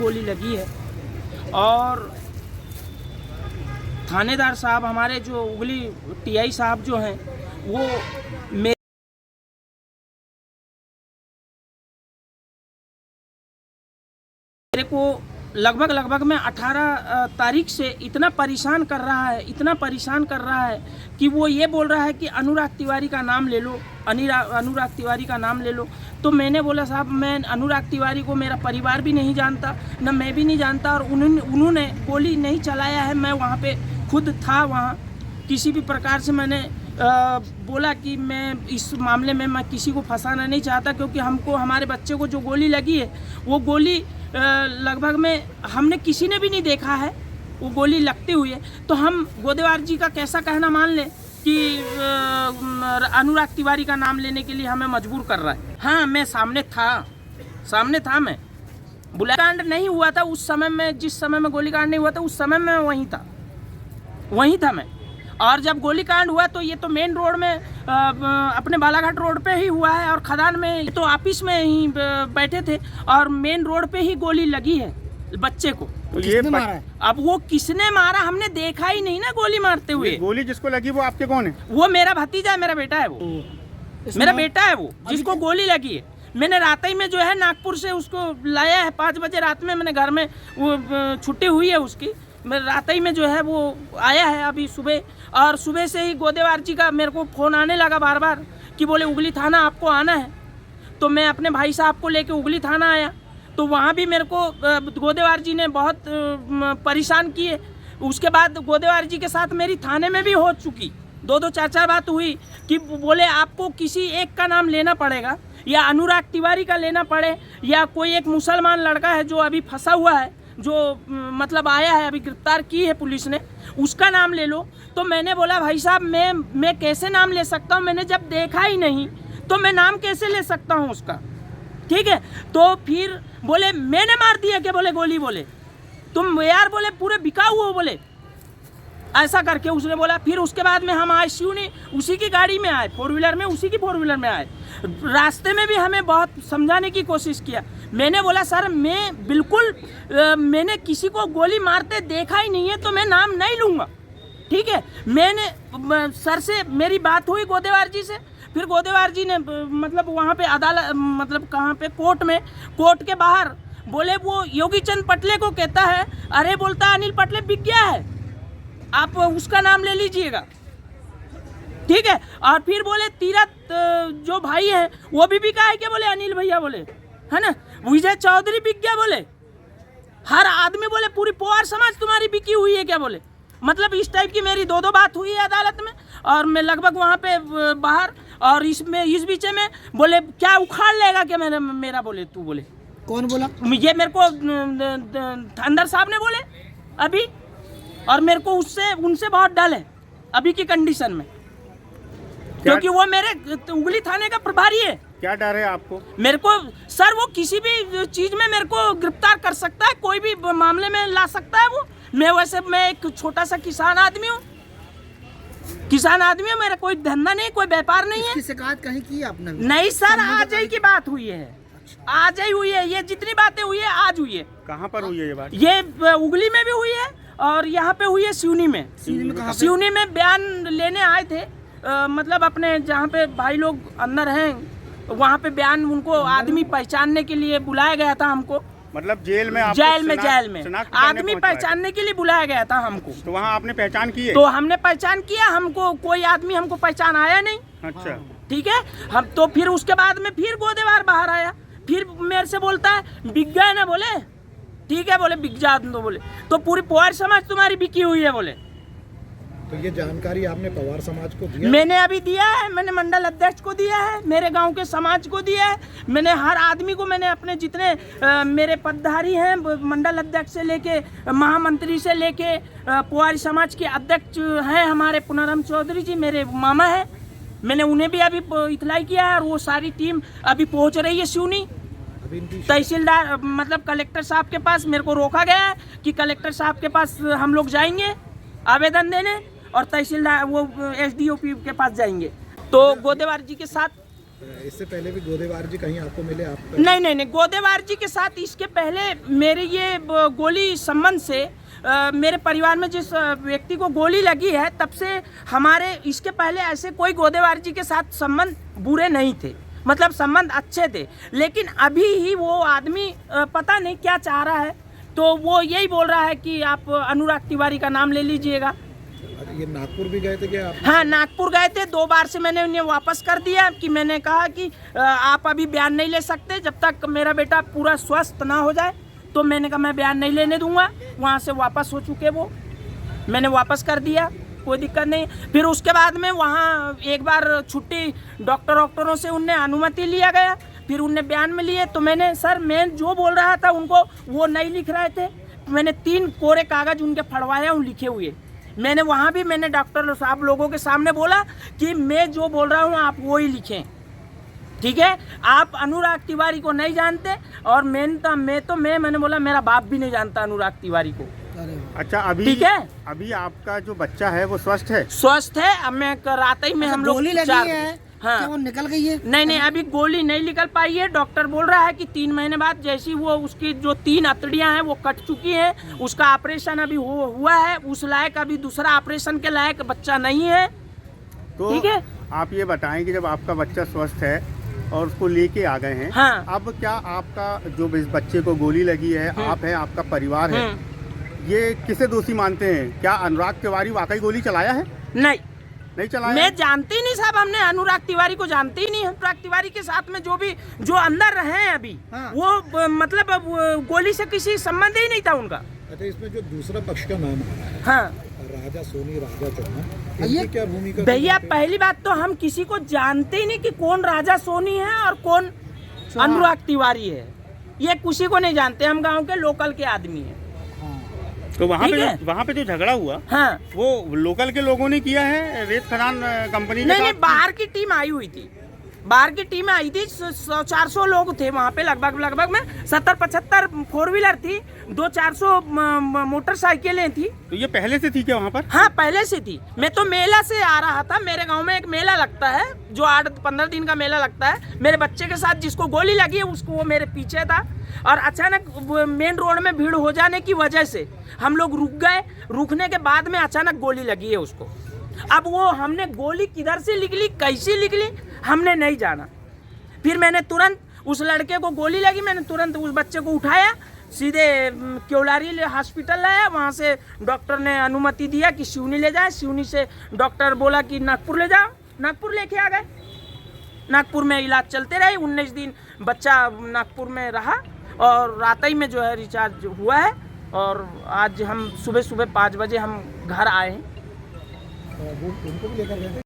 गोली लगी है। और थानेदार साहब हमारे जो उगली टीआई साहब जो हैं वो मेरे को लगभग में 18 तारीख से इतना परेशान कर रहा है कि वो ये बोल रहा है कि अनुराग तिवारी का नाम ले लो, अनुराग तिवारी का नाम ले लो। तो मैंने बोला साहब मैं अनुराग तिवारी को मेरा परिवार भी नहीं जानता, न मैं भी नहीं जानता, और उन्होंने गोली नहीं चलाया है। मैं वहाँ पे खुद था, वहाँ किसी भी प्रकार से मैंने बोला कि मैं इस मामले में मैं किसी को फंसाना नहीं चाहता, क्योंकि हमको हमारे बच्चे को जो गोली लगी है वो गोली लगभग में हमने किसी ने भी नहीं देखा है वो गोली लगती हुई है। तो हम गोदेवार जी का कैसा कहना मान लें कि अनुराग तिवारी का नाम लेने के लिए हमें मजबूर कर रहा है। हाँ, मैं सामने था मैं गोलीकांड नहीं हुआ था उस समय में, जिस समय में गोलीकांड नहीं हुआ था उस समय में वहीं था मैं। और जब गोलीकांड हुआ तो ये तो मेन रोड में अपने बालाघाट रोड पे ही हुआ है, और खदान में तो ऑफिस में ही बैठे थे और मेन रोड पे ही गोली लगी है बच्चे को। तो ये मारा है? अब वो किसने मारा हमने देखा ही नहीं ना गोली मारते हुए। गोली जिसको लगी वो आपके कौन है? वो मेरा भतीजा है, मेरा बेटा है वो, मेरा बेटा है वो जिसको गोली लगी है। मैंने रात ही में जो है नागपुर से उसको लाया है, 5 बजे रात में मैंने घर में वो छुट्टी हुई है उसकी, मैं रात ही में जो है वो आया है अभी सुबह। और सुबह से ही गोदेवार जी का मेरे को फ़ोन आने लगा बार बार कि बोले उगली थाना आपको आना है। तो मैं अपने भाई साहब को लेके उगली थाना आया, तो वहाँ भी मेरे को गोदेवार जी ने बहुत परेशान किए। उसके बाद गोदेवार जी के साथ मेरी थाने में भी हो चुकी 2-2 4-4 बात हुई कि बोले आपको किसी एक का नाम लेना पड़ेगा, या अनुराग तिवारी का लेना पड़े, या कोई एक मुसलमान लड़का है जो अभी फंसा हुआ है, जो मतलब आया है अभी गिरफ्तार की है पुलिस ने, उसका नाम ले लो। तो मैंने बोला भाई साहब मैं कैसे नाम ले सकता हूँ, मैंने जब देखा ही नहीं तो मैं नाम कैसे ले सकता हूँ उसका, ठीक है। तो फिर बोले मैंने मार दिया क्या, बोले गोली, बोले तुम यार बोले पूरे बिका हुए, बोले ऐसा करके उसने बोला। फिर उसके बाद में हम आए शिवनी, उसी की गाड़ी में आए, 4 व्हीलर में, उसी की 4 व्हीलर में आए। रास्ते में भी हमें बहुत समझाने की कोशिश किया। मैंने बोला सर मैं बिल्कुल मैंने किसी को गोली मारते देखा ही नहीं है, तो मैं नाम नहीं लूँगा, ठीक है। मैंने सर से मेरी बात हुई गोदेवार जी से, फिर गोदेवार जी ने मतलब वहाँ पे अदालत मतलब कहाँ पे कोर्ट के बाहर बोले वो योगी चंद पटले को कहता है, अरे बोलता अनिल पटले बिक गया है, आप उसका नाम ले लीजिएगा, ठीक है। और फिर बोले तीरथ जो भाई है वो भी बिका है क्या, बोले अनिल भैया, बोले है ना, विजय चौधरी बिक गया, बोले हर आदमी, बोले पूरी पोहार समाज तुम्हारी बिकी हुई है क्या, बोले मतलब इस टाइप की मेरी 2-2 बात हुई है अदालत में। और मैं लगभग वहाँ पे बाहर, और इसमें इस बीच में बोले क्या उखाड़ लेगा क्या मेरा बोले तू, बोले कौन बोला? ये मेरे को थानेदार साहब ने बोले अभी, और मेरे को उनसे बहुत डर है अभी की कंडीशन में, क्योंकि वो मेरे उगली थाने का प्रभारी है। क्या डर है आपको? मेरे को सर वो किसी भी चीज में मेरे को गिरफ्तार कर सकता है, कोई भी मामले में ला सकता है वो। मैं एक छोटा सा किसान आदमी हूँ, मेरा कोई धंधा नहीं, कोई व्यापार नहीं है। शिकायत कहीं की आपने? नहीं सर, आज ही की बात हुई है, आज ही हुई है, ये जितनी बातें हुई है आज हुई है। कहाँ पर हुई है ये बात? ये उगली में भी हुई है और यहाँ पे हुई है शिवनी में। शिवनी में बयान लेने आए थे, मतलब अपने जहाँ पे भाई लोग अंदर हैं वहाँ पे बयान, उनको आदमी पहचानने के लिए बुलाया गया था हमको। मतलब जेल में आदमी पहचानने के लिए बुलाया गया था हमको। तो वहाँ आपने पहचान की है? तो हमने पहचान किया, हमको कोई आदमी हमको पहचान आया नहीं। अच्छा, ठीक है। हम तो फिर उसके बाद में फिर गोदेवार बाहर आया, फिर मेरे से बोलता है बिक गए ना, बोले ठीक है, बोले बिक जा तो, बोले तो पूरी पवार समाज तुम्हारी बिकी हुई है, बोले। तो ये जानकारी आपने पवार समाज को दिया? मैंने अभी दिया है, मैंने मंडल अध्यक्ष को दिया है, मेरे गांव के समाज को दिया है, मैंने हर आदमी को, मैंने अपने जितने मेरे पदधारी हैं, मंडल अध्यक्ष से लेके महामंत्री से लेके पुआरी समाज के अध्यक्ष हैं हमारे पुनरम चौधरी जी, मेरे मामा हैं, मैंने उन्हें भी अभी इतलाई किया है। और वो सारी टीम अभी पहुँच रही है शिवनी। तहसीलदार मतलब कलेक्टर साहब के पास मेरे को रोका गया है कि कलेक्टर साहब के पास हम लोग जाएंगे आवेदन देने, और तहसीलदार वो SDO के पास जाएंगे। तो गोदेवार जी के साथ इससे पहले भी गोदेवार जी कहीं आपको मिले? आप नहीं, गोदेवार जी के साथ इसके पहले मेरे ये गोली संबंध से मेरे परिवार में जिस व्यक्ति को गोली लगी है तब से हमारे इसके पहले ऐसे कोई गोदेवार जी के साथ संबंध बुरे नहीं थे, मतलब संबंध अच्छे थे। लेकिन अभी ही वो आदमी पता नहीं क्या चाह रहा है, तो वो यही बोल रहा है कि आप अनुराग तिवारी का नाम ले लीजिएगा। ये नागपुर भी गए थे क्या आप? हाँ, नागपुर गए थे, 2 बार से मैंने उन्हें वापस कर दिया कि मैंने कहा कि आप अभी बयान नहीं ले सकते जब तक मेरा बेटा पूरा स्वस्थ ना हो जाए, तो मैंने कहा मैं बयान नहीं लेने दूंगा। वहाँ से वापस हो चुके वो, मैंने वापस कर दिया, कोई दिक्कत नहीं। फिर उसके बाद में वहाँ एक बार छुट्टी डॉक्टरों से उनने अनुमति लिया गया, फिर उनने बयान में लिए, तो मैंने सर मैं जो बोल रहा था उनको वो नहीं लिख रहे थे, मैंने 3 कोरे कागज उनके फड़वाया उन लिखे हुए। मैंने वहाँ भी मैंने डॉक्टर साहब लोगों के सामने बोला कि मैं जो बोल रहा हूँ आप वो ही लिखें, ठीक है। आप अनुराग तिवारी को नहीं जानते और मैंने बोला मेरा बाप भी नहीं जानता अनुराग तिवारी को। अच्छा, अभी ठीक है, अभी आपका जो बच्चा है वो स्वस्थ है? स्वस्थ है। अब मैं रात ही में हम लोग गोली लगी है, हाँ, क्या वो निकल गई है? नहीं, अभी गोली नहीं निकल पाई है। डॉक्टर बोल रहा है कि 3 महीने बाद जैसी वो उसकी जो 3 अतड़ियां हैं वो कट चुकी हैं, उसका ऑपरेशन अभी हुआ है, उस लायक अभी दूसरा ऑपरेशन के लायक बच्चा नहीं है। तो ठीक है, आप ये बताएं कि जब आपका बच्चा स्वस्थ है और उसको लेके आ गए हैं, हाँ, अब क्या आपका जो इस बच्चे को गोली लगी है, आप है, आपका परिवार है, ये किसे दोषी मानते हैं? क्या अनुराग तिवारी वाकई गोली चलाया है? नहीं चलाया? मैं जानती ही नहीं साहब, हमने अनुराग तिवारी को जानते ही नहीं। अनुराग तिवारी के साथ में जो अंदर रहे हैं अभी, हाँ। वो मतलब गोली से किसी संबंध ही नहीं था उनका। अच्छा, इसमें जो दूसरा पक्ष का नाम आ रहा है, हाँ, राजा सोनी, राजा चौहान, ये ये क्या भूमिका? भैया पहली बात तो हम किसी को जानते ही नहीं कि कौन राजा सोनी है और कौन अनुराग तिवारी है, ये किसी को नहीं जानते। हम गांव के लोकल के आदमी हैं। तो वहाँ ठीक पे जो झगड़ा हुआ, हाँ, वो लोकल के लोगों ने किया है रेत खदान कंपनी के नहीं, साथ? बाहर की टीम आई हुई थी, बाहर की टीम आई थी। 100-400 लोग थे वहाँ पे, लगभग में 70-75 4 व्हीलर थी, 200-400 मोटरसाइकिलें थी। तो ये पहले से थी क्या वहाँ पर? हाँ, पहले से थी। मैं तो मेला से आ रहा था, मेरे गांव में एक मेला लगता है जो 8-15 दिन का मेला लगता है। मेरे बच्चे के साथ जिसको गोली लगी है उसको, वो मेरे पीछे था और अचानक मेन रोड में भीड़ हो जाने की वजह से हम लोग रुक गए। रुकने के बाद में अचानक गोली लगी है उसको। अब वो हमने गोली किधर से निकली, कैसी निकली, हमने नहीं जाना। फिर मैंने तुरंत उस लड़के को गोली लगी, मैंने तुरंत उस बच्चे को उठाया, सीधे केवलारी हॉस्पिटल लाया। वहाँ से डॉक्टर ने अनुमति दिया कि सिवनी ले जाए। सिवनी से डॉक्टर बोला कि नागपुर ले जाओ, नागपुर लेके आ गए। नागपुर में इलाज चलते रहे, 19 दिन बच्चा नागपुर में रहा और रात ही में जो है रिचार्ज हुआ है। और आज हम सुबह 5 बजे हम घर आए हैं। उनको भी लेकर गए थे?